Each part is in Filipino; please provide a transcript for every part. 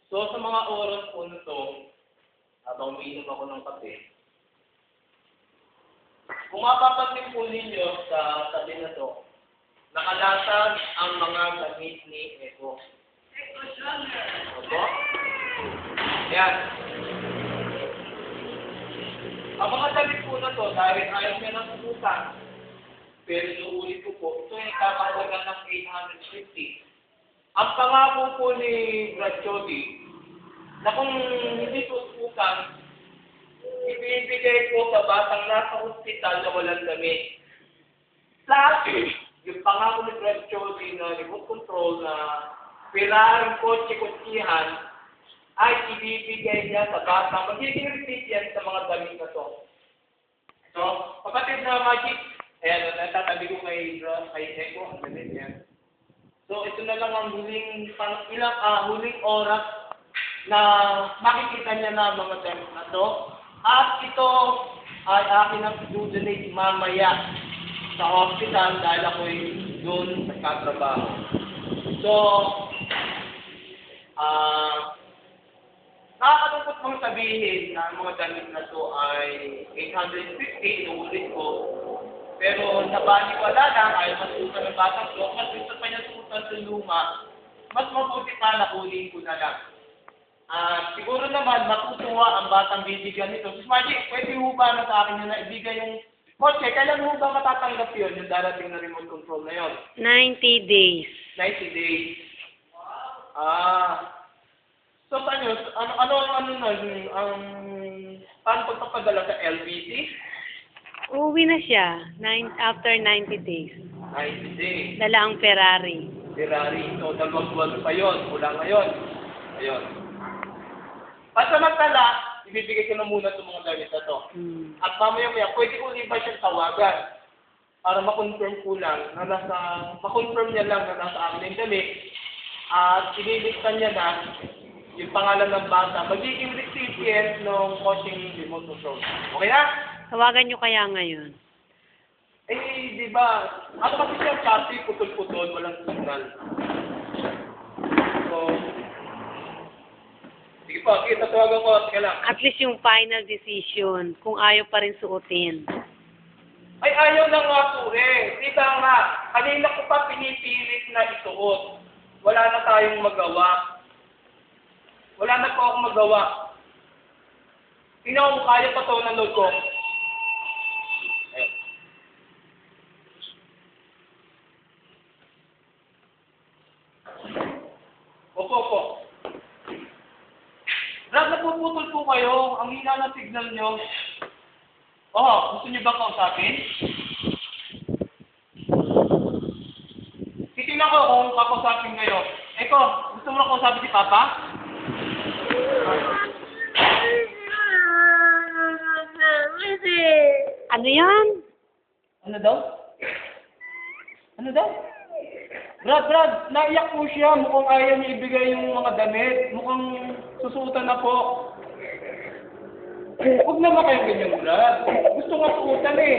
So, sa mga oras po na to, habang umiinom ako ng kape, kung mapapansin po ninyo sa tabi na to, nakalatag ang mga damit ni Eko. Opo? Yan. Ang mga damit po na to, dahil ayaw niya ng utang, pero inuulit ko po, ito ay kakalaga ng 850. Ang pangako po ni Brad Jody, na kung hindi tututang, ibibigay po sa batang nasa hospital na walang damit. Plus, yung pangako ni Brad Jody na remote control na Ferrari kotse-kotsihan ay ibibigay niya sa batang magiging recipient sa mga damit na to. So, kapatid na Magic, ayan, natatabi ko kay Eko, ang damit yan. So, ito na lang ang huling oras na makikita niya na mga damit na to. At ito ay akin ang i-donate mamaya sa hospital dahil ako'y doon nagkatrabaho. So, nakakalungkot mong sabihin na ang mga damit na to ay 850, inuulit ko. Pero nabaliwala lang, ayaw masukan ng batang to, mas gusto pa niya sukan sa luma, mas mabuti pa na kunin ko na lang. Siguro naman, matutuwa ang batang bibigyan nito. Sis Magic, pwede ho ba na sa akin yun na ibigay yung kotse? Kailan ho ba matatanggap yun, yung darating na remote control na yun? 90 days. 90 days. So, ano paano pagpapadala sa LBC? Uuwi na siya after 90 days. 90 days. Dala ang Ferrari. So, 2 buwan pa yun. Wala ngayon. Ayun. Pansamantala, ibibigay ko na muna itong mga damit na to. At mamaya-maya, pwede ko ba siyang tawagan para ma-confirm ko lang na ma-confirm niya lang na nasa akin yung damit at ililistan niya na yung pangalan ng bata, magiging recipient ng coaching remote control. Okay na? Tawagan niyo kaya ngayon. Eh, di ba? Ano kasi siya chassis, putol-putol, walang signal. So, sige po, sige, tatawagan ko. Sige lang. At least yung final decision, kung ayaw pa rin suotin. Ay, ayaw na nga po eh. Di ba nga, kanina ko pa pinipilit na isuot. Wala na tayong magawa. Wala na po akong magawa. Tingnan mo, kaya pa to ng load ko. Opo. Brad, napuputol po kayo. Ang hina ng signal nyo. Gusto nyo ba kausapin? Titingnan ko kung kakausapin kayo. Eko, gusto mo na kausapin si Papa? Ano yan? Ano daw? Brad, naiyak po siya. Mukhang ayaw niya ibigay yung mga damit. Mukhang susuotan na po. Huwag naman kayong ganyan, Brad. Gusto nga suotan eh.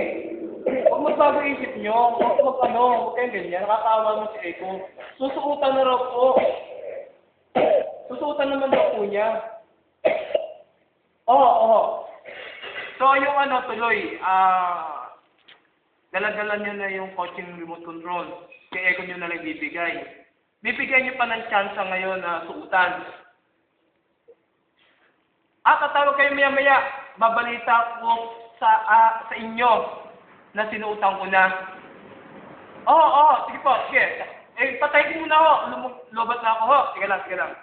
Huwag magbago isip nyo. Huwag kayong ganyan. Nakakawa mo si Eko. Susuotan na raw po. Susuotan naman daw po niya. Oo. So, yung tuloy, dala-dala nyo na yung coaching remote control. Kaya Eko nyo na lang bibigay. Bibigyan nyo pa ng chance ngayon na suutan. Tatawag kayo maya-maya. Babalita ko sa inyo na sinuutang ko na. Oo. Sige po, sige. Patay ko muna ako. Lobat na ako ho. Sige lang.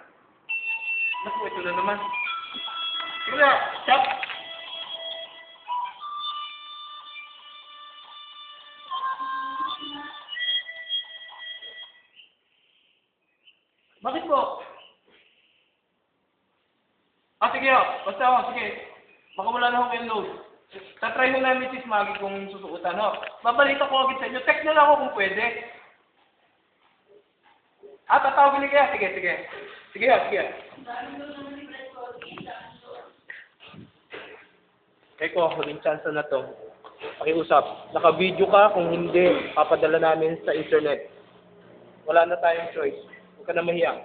Naku, ito na naman. Sige na, stop. Bakit po? Sige basta sige. Baka wala na akong load. Tatry mo na Mrs. Maggie kung susuotan ho. Babalita ko agad sa inyo. Text na lang ako kung pwede. Tatawagin niyo kaya? Sige. Sige. Eko, huling chance na to. Pakiusap. Naka-video ka, kung hindi, papadala namin sa internet. Wala na tayong choice. Huwag ka na mahiya.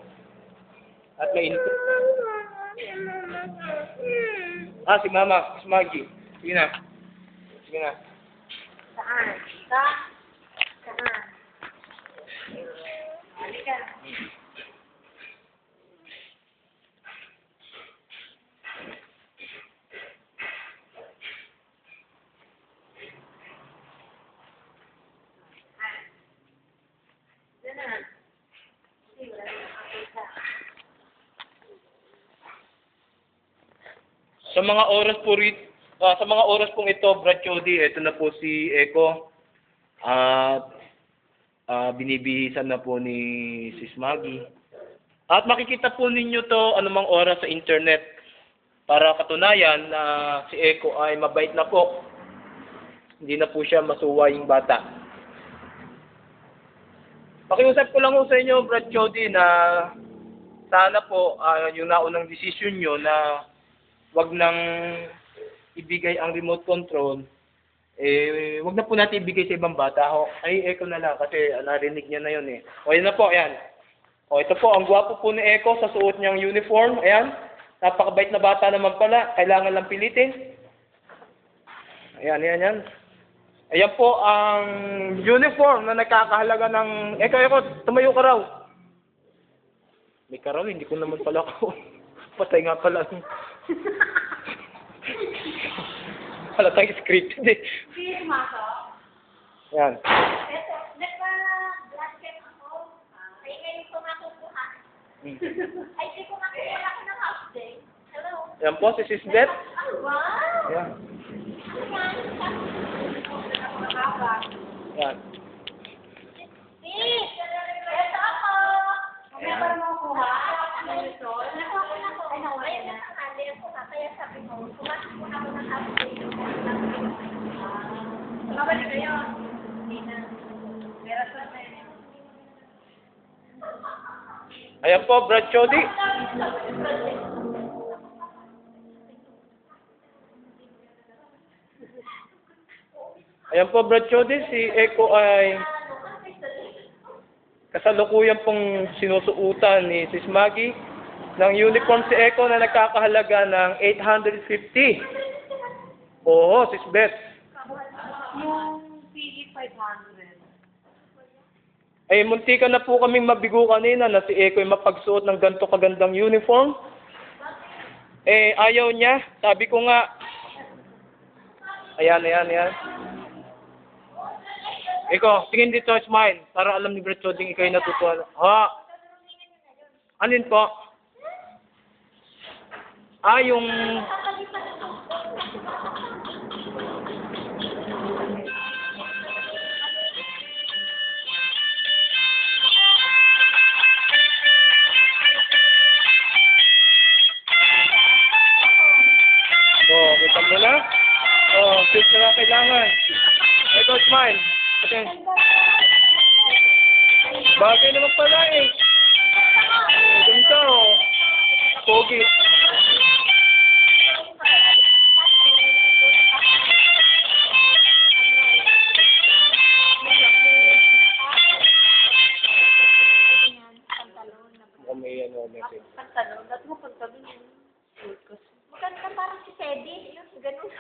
At mainit. Ah, si Mama, si Maggie. Sige na. Sige na. Saan? Saan? Saan? Halika. Sa mga oras po sa mga oras pong ito, Brad Chody, ito na po si Eko. At binibihisan na po ni Sis Maggie. At makikita po ninyo to anumang oras sa internet para katunayan na si Eko ay mabait na po. Hindi na po siya masuwaying bata. Pakiusap ko lang po sa inyo, Brad Chody, na sana po yung naunang desisyon nyo na wag nang ibigay ang remote control, wag na po natin ibigay sa ibang bata. Ay, Eko na lang kasi narinig niya na yun eh. O, yun na po, ayan. O, ito po, ang gwapo po ni Eko sa suot niyang uniform. Ayan, napakabait na bata naman pala. Kailangan lang pilitin. Ayan, ayan, ayan. Ayan po ang uniform na nagkakahalaga ng... Eko, tumayo ka raw. May ka raw, hindi ko naman pala ako. Patay nga pala. Halatang scripted eh. Hindi sumaso. Yan. Ito, nagpa-black check ako. Ay, ngayon ko makukuha. Ay, di ko makukuha ako ng half day. Hello? Yan po, si Sis Beth. Oh, wow! Yan. Yan. Sis! Ito ako! Mamaya para makukuha. Ano ito? Nakuha na ko. Ay, nawala na. Ay, ako na. Kaya sabi ko, kumakas muna ako ng half day. Mabalik kayo. Hindi na. Meron sa tayo. Ayan po, Brad Chody. Ayan po, Brad Chody. Si Eko ay kasalukuyan pong sinusuutan ni Sis Maggie ng uniform si Eko na nagkakahalaga ng 850. Oo, Sis Beth. Yung PE 500. Ay, muntika na po kaming mabigo kanina na si Eko ay mapagsuot ng ganito kagandang uniform. Eh, ayaw niya. Sabi ko nga. Ayan, ayan, ayan. Eko, tingin dito, smile. Para alam ni Brad Chody ikaw ay natutuwa. Ha? Alin po? Yung... kita mo na? Fit na kailangan. Eko, smile. Okay. Bagay naman pala eh. Ganda oh. Pogi. Mukhang may message. Pantalon. Ba't mo pantalon yun? Maganda parang si Teddy. Ganun.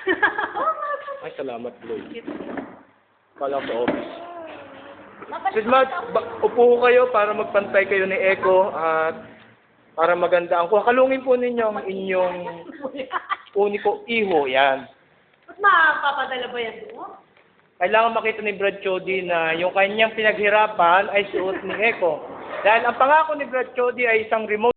Ay, salamat, Lloyd. Kala ko sa office. Sis Mag, upo kayo para magpantay kayo ni Eko at para maganda ang kalungin po ninyo ang inyong uniko iho. Yan. Ba't mapapadala ba yan mo? Kailangan makita ni Brad Chody na yung kanyang pinaghirapan ay suot ni Eko. Dahil ang pangako ni Brad Chody ay isang remote